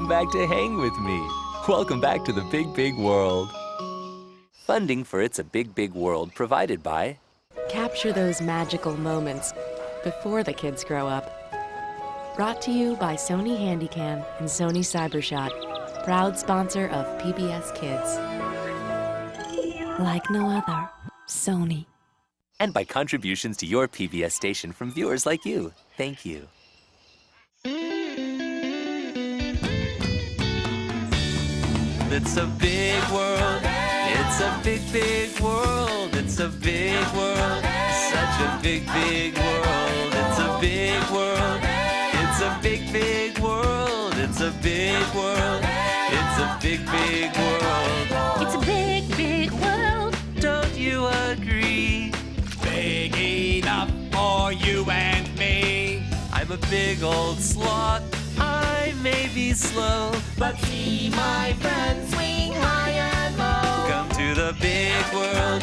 come back to hang with me. Welcome back to the Big Big World. Funding for It's a Big Big World provided by... Capture those magical moments before the kids grow up. Brought to you by Sony Handycam and Sony Cybershot, proud sponsor of PBS Kids. Like no other, Sony. And by contributions to your PBS station from viewers like you. Thank you. It's a big world. It's a big, big world. It's a big world. Such a big, big world. It's a big world. It's a big, big world. It's a big world. It's a big, big world. It's a big, big world. Don't you agree? Big enough for you and me. I'm a big old sloth. I may be slow, But see my friends swing high and low. come to the big world.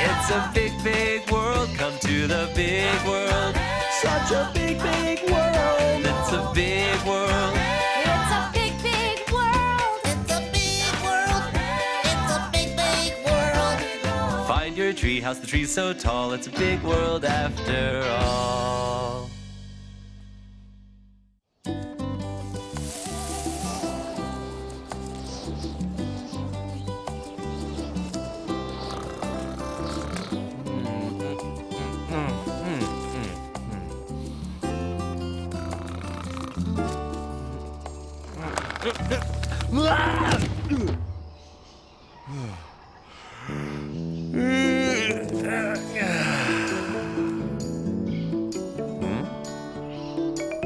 It's a big, big world. Come to the big world. Such a big, big world. It's a big world. It's a big, big world. It's a big world. It's a big, big world. Find your treehouse. The tree's so tall. It's a big world after all.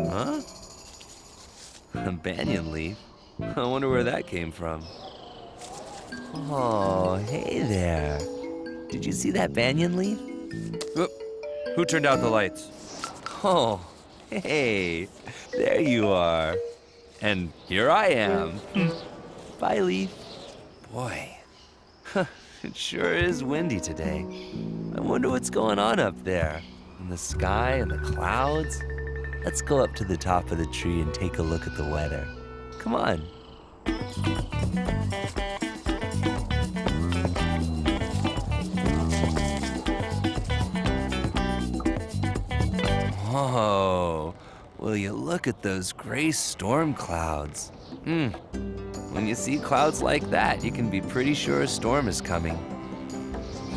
Huh? A banyan leaf? I wonder where that came from. Oh, hey there. Did you see that banyan leaf? Who turned out the lights? Oh, hey, there you are. And here I am. Bye, leaf. Boy, it sure is windy today. I wonder what's going on up there in the sky and the clouds. Let's go up to the top of the tree and take a look at the weather. Come on. Whoa, will you look at those gray storm clouds? When you see clouds like that, you can be pretty sure a storm is coming.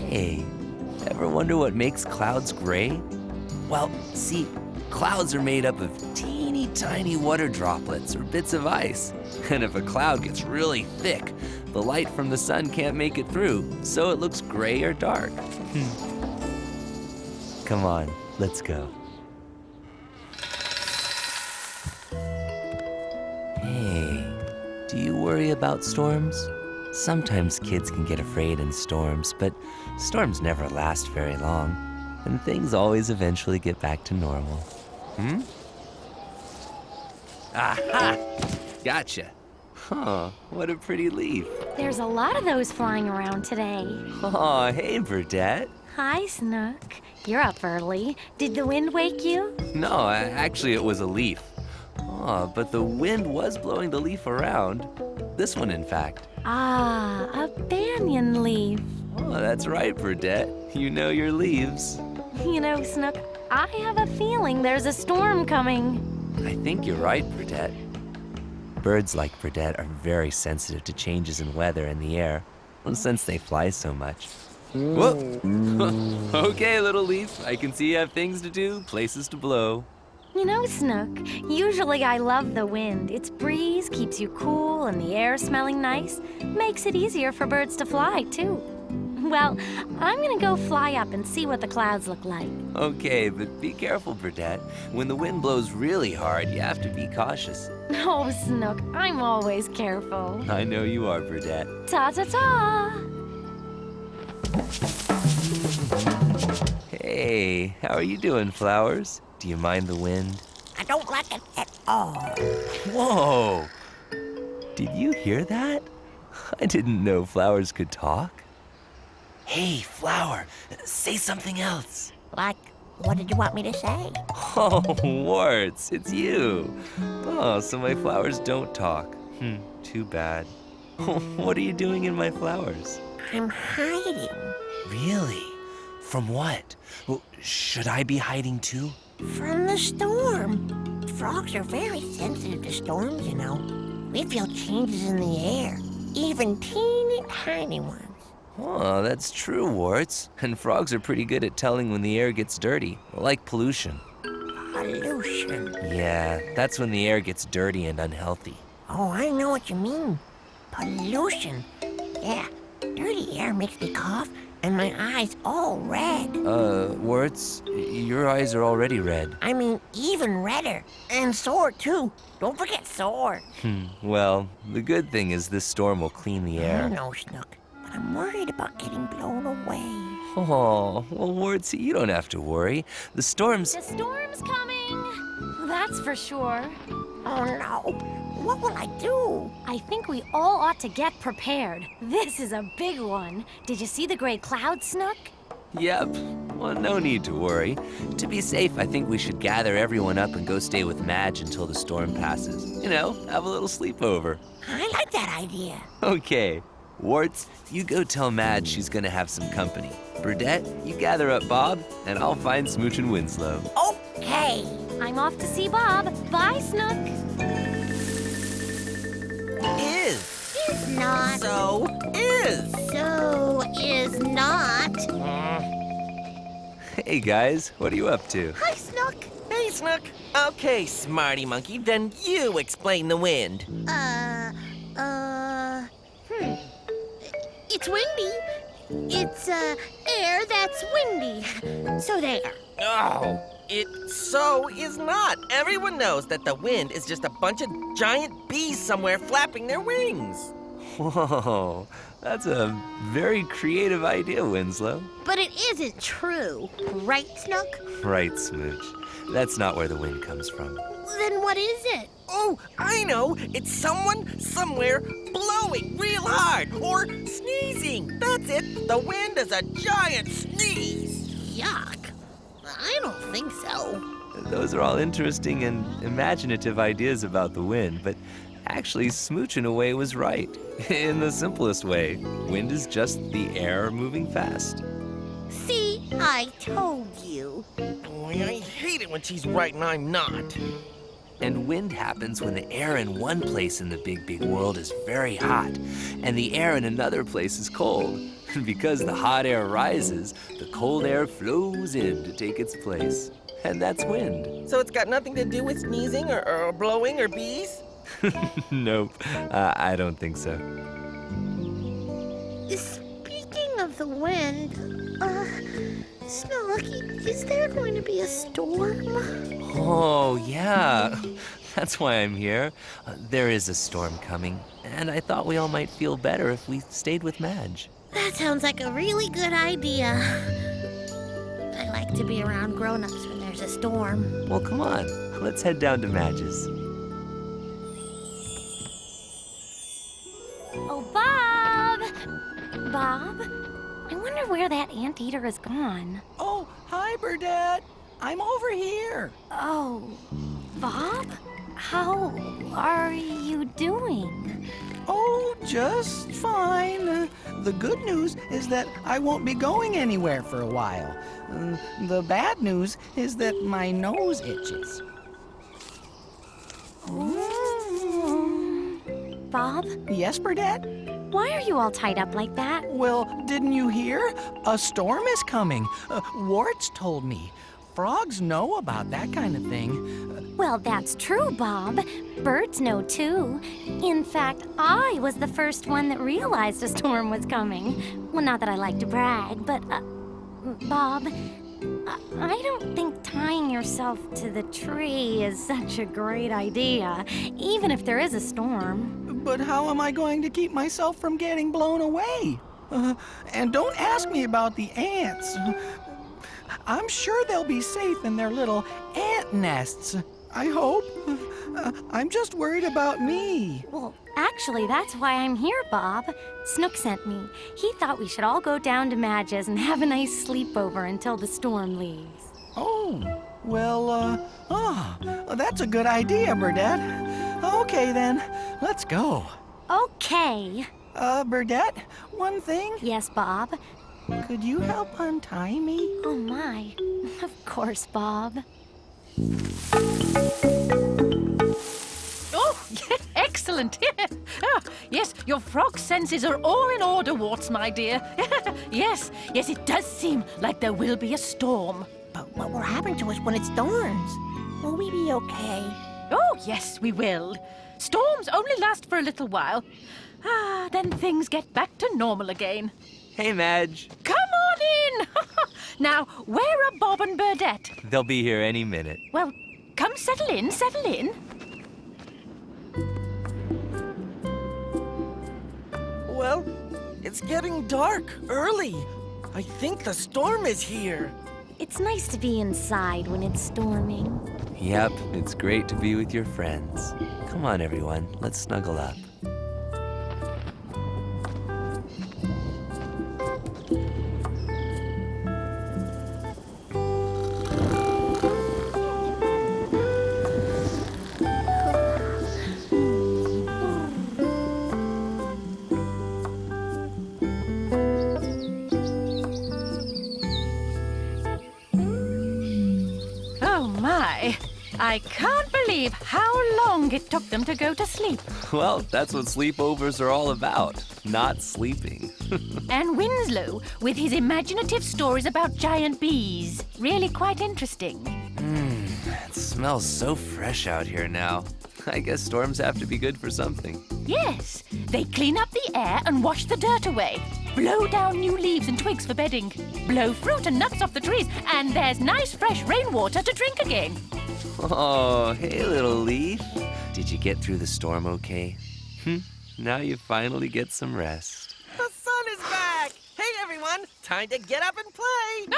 Hey, ever wonder what makes clouds gray? Well, see, clouds are made up of teeny tiny water droplets or bits of ice. And if a cloud gets really thick, the light from the sun can't make it through, so it looks gray or dark. Come on, let's go. Hey, do you worry about storms? Sometimes kids can get afraid in storms, but storms never last very long, and things always eventually get back to normal. Aha! Gotcha. Huh, what a pretty leaf. There's a lot of those flying around today. Oh, hey, Burdette. Hi, Snook. You're up early. Did the wind wake you? No, actually it was a leaf. Oh, but the wind was blowing the leaf around. This one, in fact. Ah, a banyan leaf. Oh, that's right, Burdette. You know your leaves. You know, Snook, I have a feeling there's a storm coming. I think you're right, Burdette. Birds like Burdette are very sensitive to changes in weather and the air, since they fly so much. Whoop! Okay, little leaf, I can see you have things to do, places to blow. You know, Snook, usually I love the wind. Its breeze keeps you cool and the air smelling nice. Makes it easier for birds to fly, too. Well, I'm gonna go fly up and see what the clouds look like. Okay, but be careful, Burdette. When the wind blows really hard, you have to be cautious. Oh, Snook, I'm always careful. I know you are, Burdette. Ta-ta-ta! Hey, how are you doing, flowers? Do you mind the wind? I don't like it at all. Whoa! Did you hear that? I didn't know flowers could talk. Hey, flower, say something else. Like, what did you want me to say? Oh, Warts, it's you. Oh, so my flowers don't talk. Too bad. What are you doing in my flowers? I'm hiding Really? From what? Well, should I be hiding too? from the storm. Frogs are very sensitive to storms, you know. We feel changes in the air, even teeny tiny ones. Oh, that's true, Warts. And frogs are pretty good at telling when the air gets dirty, like pollution. Pollution. Yeah, that's when the air gets dirty and unhealthy. Oh, I know what you mean. Pollution. Yeah, dirty air makes me cough and my eyes all red. Warts, your eyes are already red. I mean, even redder. And sore, too. Don't forget sore. Well, the good thing is this storm will clean the I air. know, Snook, but I'm worried about getting blown away. Oh, well, Warts, you don't have to worry. The storm's... The storm's coming. That's for sure. Oh, no. What will I do? I think we all ought to get prepared. This is a big one. Did you see the gray clouds, Snook? Yep. Well, no need to worry. To be safe, I think we should gather everyone up and go stay with Madge until the storm passes. You know, have a little sleepover. I like that idea. Okay. Warts, you go tell Madge she's gonna have some company. Burdette, you gather up Bob, and I'll find Smooch and Winslow. Okay. I'm off to see Bob. Bye, Snook. Is. Is not. So is. So is not. Hey guys, what are you up to? Hi, Snook. Hey, Snook. Okay, smarty monkey, then you explain the wind. It's windy. It's, air that's windy. So there. Oh, it so is not. Everyone knows that the wind is just a bunch of giant bees somewhere flapping their wings. Whoa, that's a very creative idea, Winslow. But it isn't true. Right, Snook? Right, Smooch. That's not where the wind comes from. Then what is it? Oh, I know. It's someone somewhere blowing real hard or sneezing. That's it. The wind is a giant sneeze. Yuck. I don't think so. Those are all interesting and imaginative ideas about the wind, but actually, Smooch in a way was right. In the simplest way, wind is just the air moving fast. See, I told you. Boy, I hate it when she's right and I'm not. And wind happens when the air in one place in the big, big world is very hot, and the air in another place is cold. And because the hot air rises, the cold air flows in to take its place. And that's wind. So it's got nothing to do with sneezing or blowing or bees? Nope, I don't think so. Speaking of the wind, Snook, is there going to be a storm? Oh, yeah. That's why I'm here. There is a storm coming, and I thought we all might feel better if we stayed with Madge. That sounds like a really good idea. I like to be around grown-ups when there's a storm. Well, come on. Let's head down to Madge's. Oh, Bob! Bob? I wonder where that anteater is gone. Oh, hi, Burdette. I'm over here. Oh, Bob? How are you doing? Oh, just fine. The good news is that I won't be going anywhere for a while. The bad news is that my nose itches. Bob, Yes, Burdette? why are you all tied up like that? Well, didn't you hear? A storm is coming. Warts told me. Frogs know about that kind of thing. Well, that's true, Bob. Birds know too. In fact, I was the first one that realized a storm was coming. Well, not that I like to brag, but, Bob, I don't think tying yourself to the tree is such a great idea, even if there is a storm. But how am I going to keep myself from getting blown away? And don't ask me about the ants. I'm sure they'll be safe in their little ant nests. I hope. I'm just worried about me. Well, actually, that's why I'm here, Bob. Snook sent me. He thought we should all go down to Madge's and have a nice sleepover until the storm leaves. Oh, well, that's a good idea, Burdette. Okay then, let's go. Okay. Burdette, one thing. Yes, Bob. Could you help untie me? Oh, my. Of course, Bob. Oh, excellent. Oh, yes, your frog senses are all in order, Warts, my dear. Yes, it does seem like there will be a storm. But what will happen to us when it storms? Will we be okay? Oh, yes, we will. Storms only last for a little while. Then things get back to normal again. Hey, Madge. Come on in! Now, where are Bob and Burdette? They'll be here any minute. Well, come settle in, settle in. Well, it's getting dark early. I think the storm is here. It's nice to be inside when it's storming. Yep, it's great to be with your friends. Come on, everyone, let's snuggle up. Oh, my. I can't believe how long it took them to go to sleep. Well, that's what sleepovers are all about, not sleeping. And Winslow, with his imaginative stories about giant bees. Really quite interesting. It smells so fresh out here now. I guess storms have to be good for something. Yes, they clean up the air and wash the dirt away. Blow down new leaves and twigs for bedding. Blow fruit and nuts off the trees, and there's nice fresh rainwater to drink again. Oh, hey, little leaf. Did you get through the storm okay? Now you finally get some rest. The sun is back. Hey, everyone. Time to get up and play.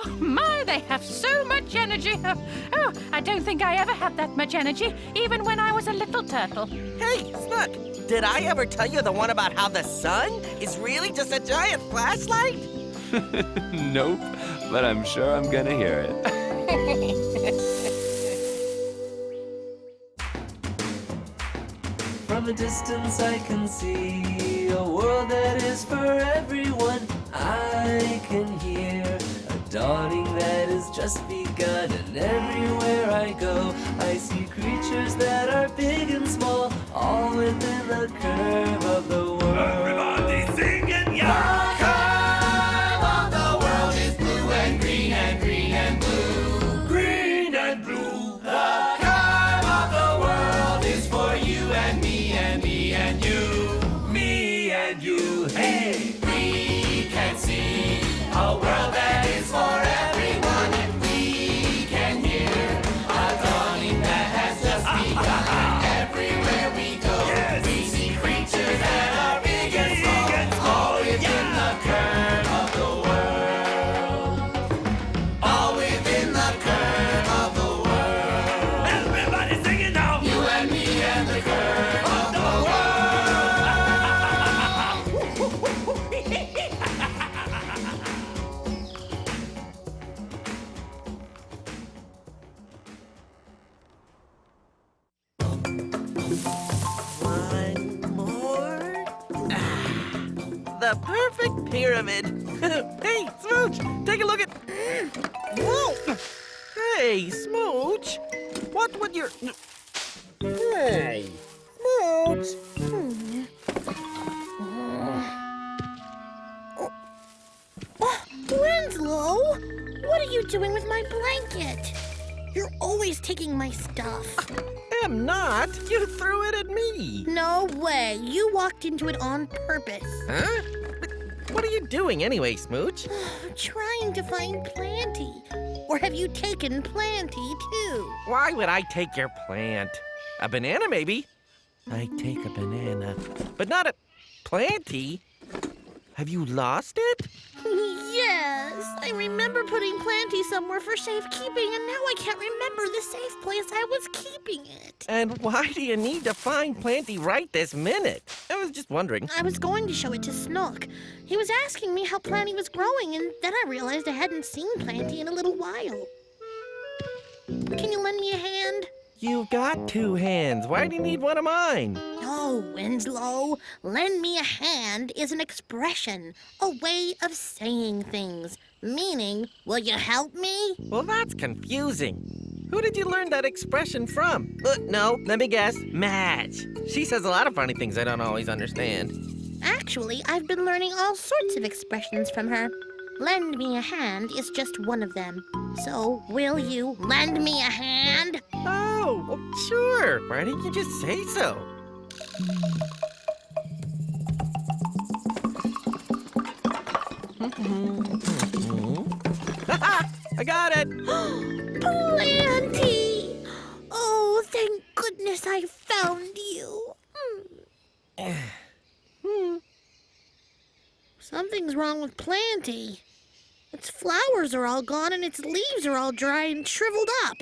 Oh, my, they have so much energy. Oh, I don't think I ever had that much energy, even when I was a little turtle. Hey, Snook. Did I ever tell you the one about how the sun is really just a giant flashlight? Nope, but I'm sure I'm gonna hear it. From a distance I can see a world that is for everyone. I can hear a dawning that has just begun, and everywhere I go I see creatures that are big and small, all within the curve of the world. Everybody singing, yeah! The curve of the world is blue and green and green and blue. Green and blue. The curve of the world is for you and me and me and you. Me and you. Hey! We can see a world that is for everyone, and we can hear a dawning that has just begun. And everywhere we go, we see creatures that are big and small, all within the curve of the world. All within the curve of the world. Everybody sing it now! You and me and the curve of the world. One more. The perfect pyramid. Hey, Smooch, take a look at... Whoa! Hey, Smooch, what would your... Hey, Smooch. Winslow, what are you doing with my blanket? You're always taking my stuff. Am not. You threw it at me. No way. You walked into it on purpose. Huh? But what are you doing anyway, Smooch? Trying to find Planty. Or have you taken Planty, too? Why would I take your plant? A banana, maybe. I take a banana, but not a Planty. Have you lost it? Yes. I remember putting Planty somewhere for safekeeping, and now I can't remember the safe place I was keeping it. And why do you need to find Planty right this minute? I was just wondering. I was going to show it to Snook. He was asking me how Planty was growing, and then I realized I hadn't seen Planty in a little while. Can you lend me a hand? You've got two hands. Why do you need one of mine? No, Winslow. Lend me a hand is an expression, a way of saying things. Meaning, will you help me? Well, that's confusing. Who did you learn that expression from? No, let me guess. Madge. She says a lot of funny things I don't always understand. Actually, I've been learning all sorts of expressions from her. Lend me a hand is just one of them. So, will you lend me a hand? Oh, well, sure. Why didn't you just say so? I got it. Planty! Oh, thank goodness I found you. Something's wrong with Planty. Its flowers are all gone and its leaves are all dry and shriveled up.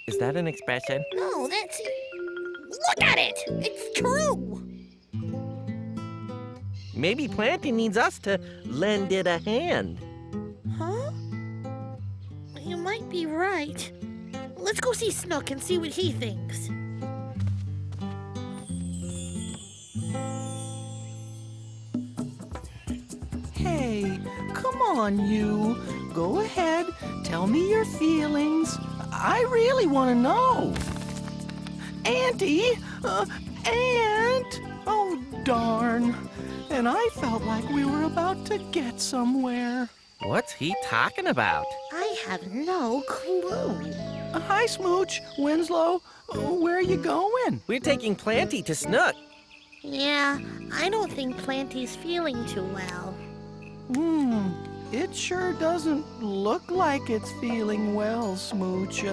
Is that an expression? No, that's... Look at it! It's true! Maybe Planty needs us to lend it a hand. Huh? You might be right. Let's go see Snook and see what he thinks. Hey, come on, you. Go ahead. Tell me your feelings. I really want to know. Auntie! Aunt! Oh, darn. And I felt like we were about to get somewhere. What's he talking about? I have no clue. Hi, Smooch. Winslow. Where are you going? We're taking Planty to Snook. Yeah, I don't think Planty's feeling too well. It sure doesn't look like it's feeling well, Smooch.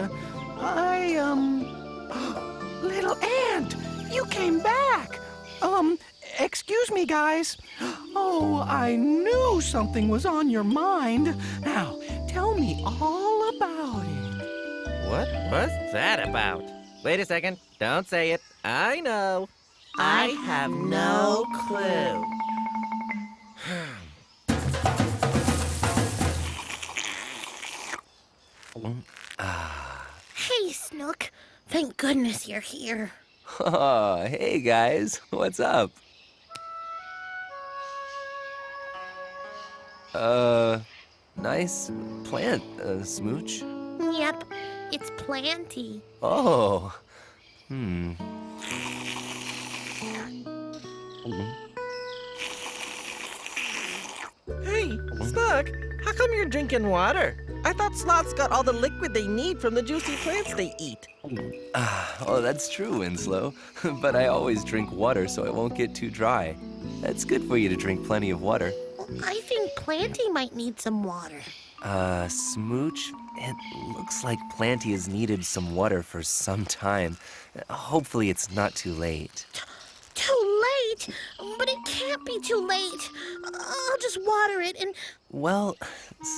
Little Ant, you came back. Excuse me, guys. Oh, I knew something was on your mind. Now, tell me all about it. What was that about? Wait a second. Don't say it. I know. I have no clue. Hey, Snook. Thank goodness you're here. Oh, hey guys, what's up? Nice plant, Smooch. Yep, it's Planty. Oh, Hey, Snook, how come you're drinking water? I thought sloths got all the liquid they need from the juicy plants they eat. Oh, that's true, Winslow. But I always drink water so I won't get too dry. That's good for you to drink plenty of water. I think Planty might need some water. Smooch, it looks like Planty has needed some water for some time. Hopefully it's not too late. Too late? But it can't be too late. I'll just water it and... Well,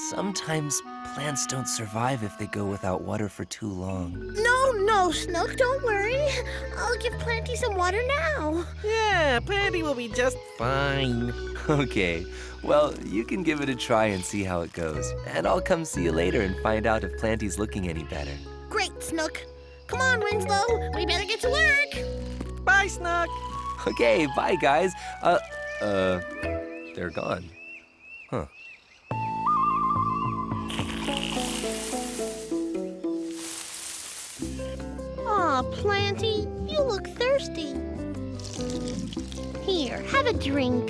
sometimes plants don't survive if they go without water for too long. No, Snook, don't worry. I'll give Planty some water now. Yeah, Planty will be just fine. Okay, well, you can give it a try and see how it goes. And I'll come see you later and find out if Planty's looking any better. Great, Snook. Come on, Winslow. We better get to work. Bye, Snook. Okay, bye, guys. They're gone. Huh. Aw, Planty, you look thirsty. Here, have a drink.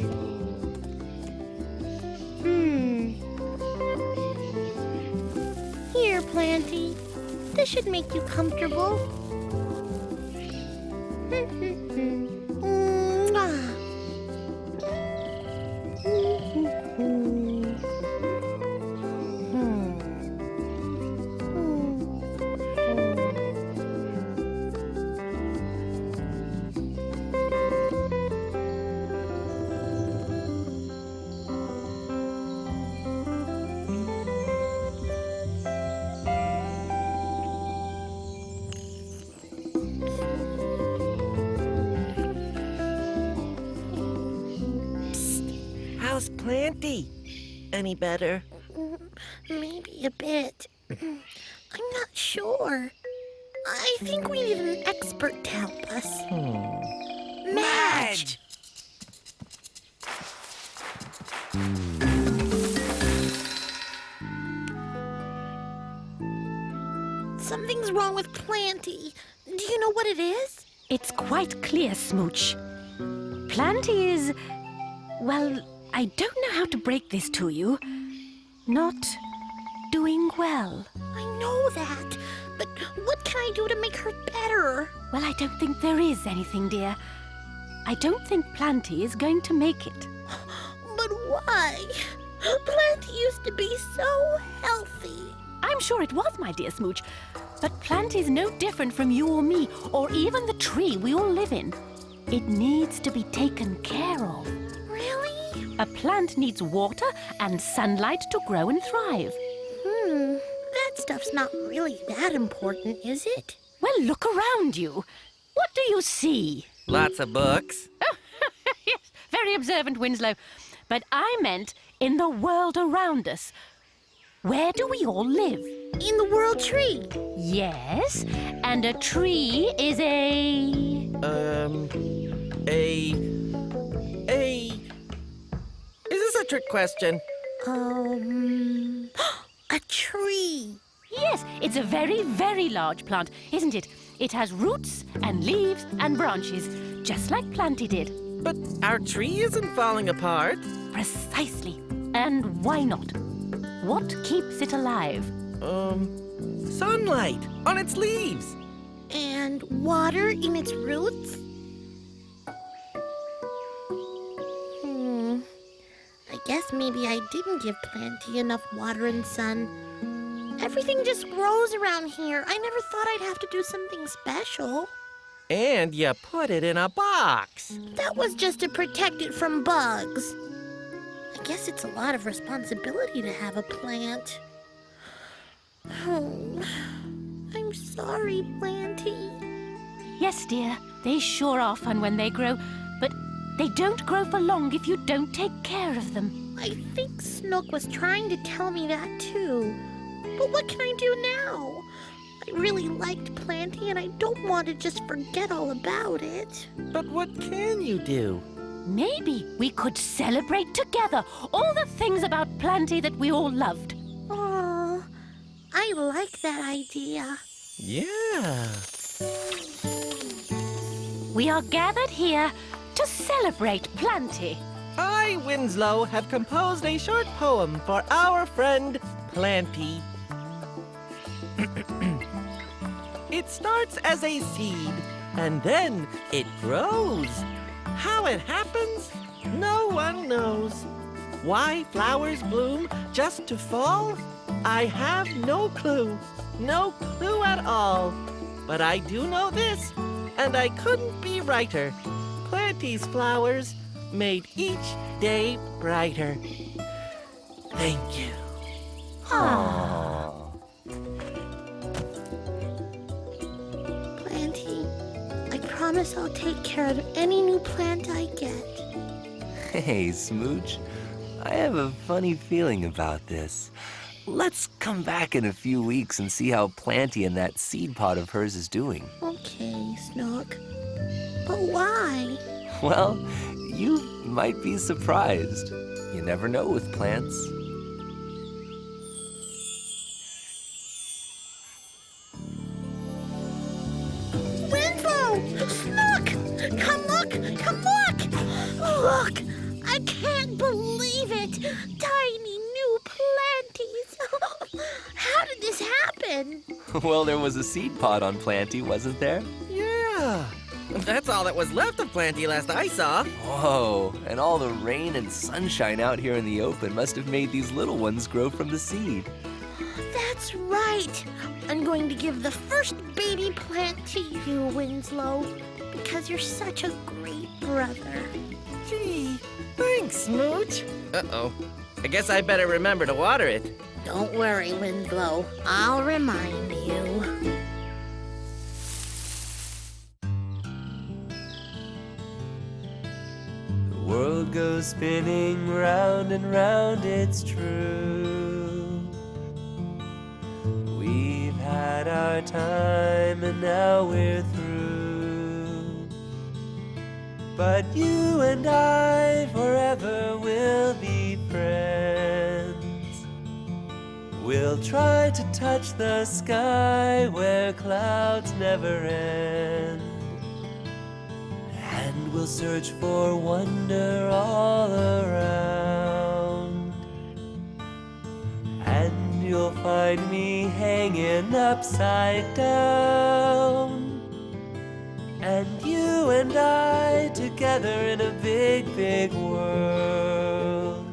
Here, Planty. This should make you comfortable. Mwah. How's Planty? Any better? Maybe a bit. I'm not sure. I think we need an expert to help us. Madge! Something's wrong with Planty. Do you know what it is? It's quite clear, Smooch. Planty is... well, I don't know how to break this to you. Not doing well. I know that, but what can I do to make her better? Well, I don't think there is anything, dear. I don't think Planty is going to make it. But why? Planty used to be so healthy. I'm sure it was, my dear Smooch. But Planty's no different from you or me, or even the tree we all live in. It needs to be taken care of. Really? A plant needs water and sunlight to grow and thrive. That stuff's not really that important, is it? Well, look around you. What do you see? Lots of books. Yes, very observant, Winslow. But I meant in the world around us. Where do we all live? In the world tree. Yes, and a tree is a... Is this a trick question? A tree. Yes, it's a very, very large plant, isn't it? It has roots and leaves and branches, just like Planty did. But our tree isn't falling apart. Precisely. And why not? What keeps it alive? Sunlight on its leaves. And water in its roots? I guess maybe I didn't give Planty enough water and sun. Everything just grows around here. I never thought I'd have to do something special. And you put it in a box. That was just to protect it from bugs. I guess it's a lot of responsibility to have a plant. Oh, I'm sorry, Planty. Yes, dear, they sure are fun when they grow, but they don't grow for long if you don't take care of them. I think Snook was trying to tell me that too. But what can I do now? I really liked Planty and I don't want to just forget all about it. But what can you do? Maybe we could celebrate together all the things about Planty that we all loved. Oh, I like that idea. Yeah. We are gathered here to celebrate Planty. I, Winslow, have composed a short poem for our friend Planty. It starts as a seed, and then it grows. How it happens, no one knows. Why flowers bloom just to fall? I have no clue at all. But I do know this, and I couldn't be righter. Planty's flowers made each day brighter. Thank you. Planty, I promise I'll take care of any new plant I get. Hey, Smooch. I have a funny feeling about this. Let's come back in a few weeks and see how Planty and that seed pod of hers is doing. Okay, Snook. But why? Well, you might be surprised. You never know with plants. Winslow! Snook! Come look! Come look! Look! I can't believe it! Tiny new planties! How did this happen? Well, there was a seed pod on Planty, wasn't there? Yeah. That's all that was left of Planty last I saw. Whoa, and all the rain and sunshine out here in the open must have made these little ones grow from the seed. That's right. I'm going to give the first baby plant to you, Winslow, because you're such a great brother. Gee, thanks, Smooch. Uh-oh. I guess I better remember to water it. Don't worry, Winslow. I'll remind you. The world goes spinning round and round, it's true. We've had had our time and now we're through. But you and I forever will be friends. We'll try to touch the sky where clouds never end. And we'll search for wonder all around. And you'll find me hanging upside down. And you and I together in a big, big world.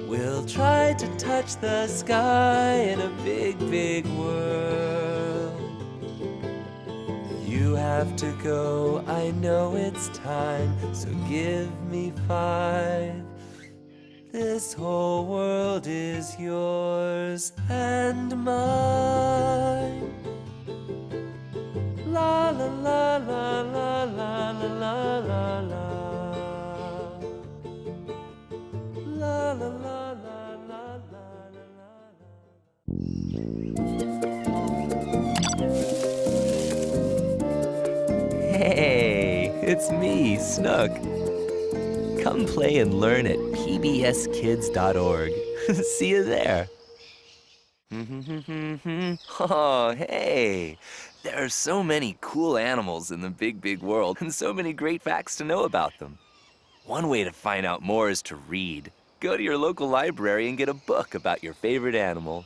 We'll try to touch the sky in a big, big world. You have to go, I know it's time, so give me 5. This whole world is yours and mine. La la la la la la la la la la. La la la la la la la. Hey, it's me, Snook. Come play and learn at pbskids.org. See you there. Oh, hey. There are so many cool animals in the big, big world, and so many great facts to know about them. One way to find out more is to read. Go to your local library and get a book about your favorite animal.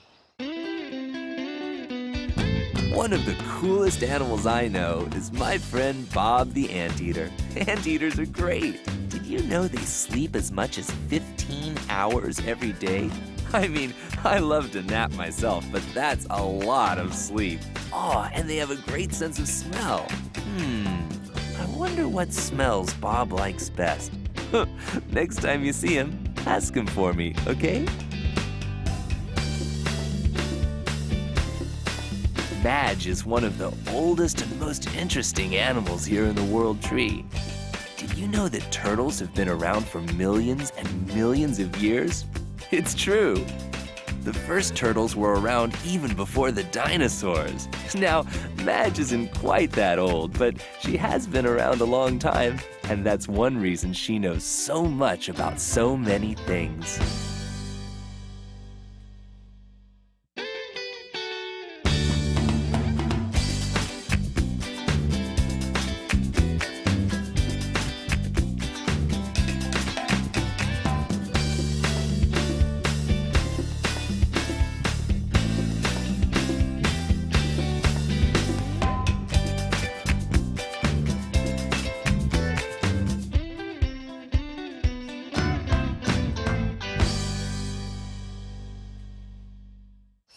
One of the coolest animals I know is my friend Bob the anteater. Anteaters are great. Did you know they sleep as much as 15 hours every day? I mean, I love to nap myself, but that's a lot of sleep. Oh, and they have a great sense of smell. I wonder what smells Bob likes best. Next time you see him, ask him for me, okay? Madge is one of the oldest and most interesting animals here in the World Tree. Did you know that turtles have been around for millions and millions of years? It's true. The first turtles were around even before the dinosaurs. Now, Madge isn't quite that old, but she has been around a long time, and that's one reason she knows so much about so many things.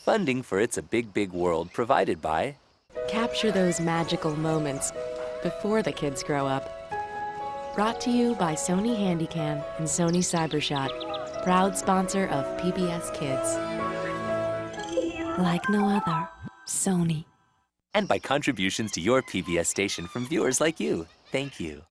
Funding for It's a Big, Big World provided by... Capture those magical moments before the kids grow up. Brought to you by Sony Handycam and Sony Cybershot, proud sponsor of PBS Kids. Like no other, Sony. And by contributions to your PBS station from viewers like you. Thank you.